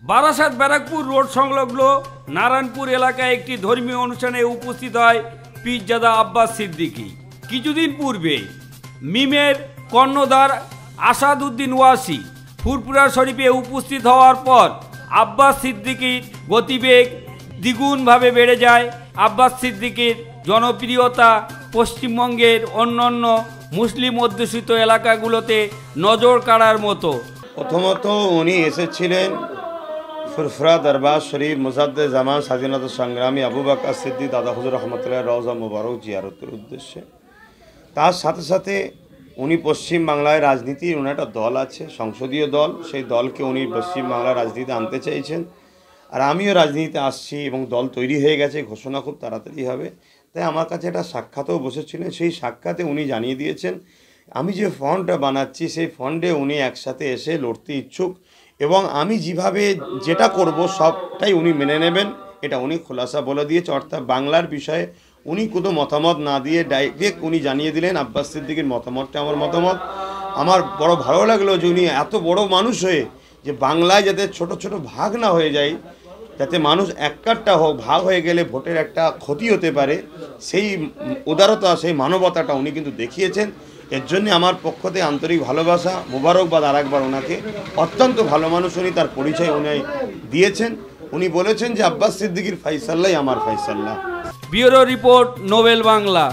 Barasat Barrackpore road সংলগ্ন নারায়ণপুর এলাকায় একটি ধর্মীয় অনুষ্ঠানে উপস্থিত হয় পীরজাদা আব্বাস সিদ্দিকী। কিছুদিন পূর্বে মিমের কর্ণধার আসাদউদ্দিন ওয়াসি ফুরফুরা শরীফে উপস্থিত হওয়ার পর আব্বাস সিদ্দিকীর গতিবেগ দ্বিগুণভাবে বেড়ে যায়। আব্বাস সিদ্দিকীর জনপ্রিয়তা পশ্চিমবঙ্গের অন্যান্য মুসলিম অধ্যুষিত এলাকাগুলোতে নজর কাড়ার মতো। প্রথমত উনি এসেছিলেন ফুরফুরা দরবার শরীফ মুজাদ্দেদ জামান স্বাধীনতা সংগ্রামী আবু বকর সিদ্দিক দাদা হুজুর রহমতুল্লাহ রওজা মুবারক জিয়ারতের উদ্দেশ্যে। তার সাথে সাথে উনি পশ্চিমবাংলায় রাজনীতির উনি একটা দল আছে, সংসদীয় দল, সেই দলকে উনি পশ্চিমবাংলার রাজনীতিতে আনতে চাইছেন। আর আমিও রাজনীতিতে আসছি এবং দল তৈরি হয়ে গেছে, ঘোষণা খুব তাড়াতাড়ি হবে। তাই আমার কাছে একটা সাক্ষাতেও বসেছিলেন, সেই সাক্ষাতে উনি জানিয়ে দিয়েছেন আমি যে ফন্ডটা বানাচ্ছি সেই ফন্ডে উনি একসাথে এসে লড়তে ইচ্ছুক এবং আমি যেভাবে যেটা করব সবটাই উনি মেনে নেবেন, এটা উনি খোলাসা বলে দিয়েছে। অর্থাৎ বাংলার বিষয়ে উনি কোনো মতামত না দিয়ে ডাইরেক্ট উনি জানিয়ে দিলেন আব্বাস সিদ্দিকীর মতামতটা আমার মতামত। আমার বড় ভালো লাগলো যে উনি এত বড় মানুষ হয়ে যে বাংলায় যাতে ছোট ছোট ভাগ না হয়ে যায়, যাতে মানুষ একটা হোক, ভাগ হয়ে গেলে ভোটের একটা ক্ষতি হতে পারে, সেই উদারতা সেই মানবতাটা উনি কিন্তু দেখিয়েছেন। এর জন্য আমার পক্ষ থেকে আন্তরিক ভালোবাসা, মোবারকবাদ আরেকবার ওনাকে। অত্যন্ত ভালো মানুষ উনি, তার পরিচয় উনি দিয়েছেন। উনি বলেছেন যে আব্বাস সিদ্দিকীর ফাইসাল্লাই আমার ফাইসাল্লাহ। ব্যুরো রিপোর্ট, নোবেল বাংলা।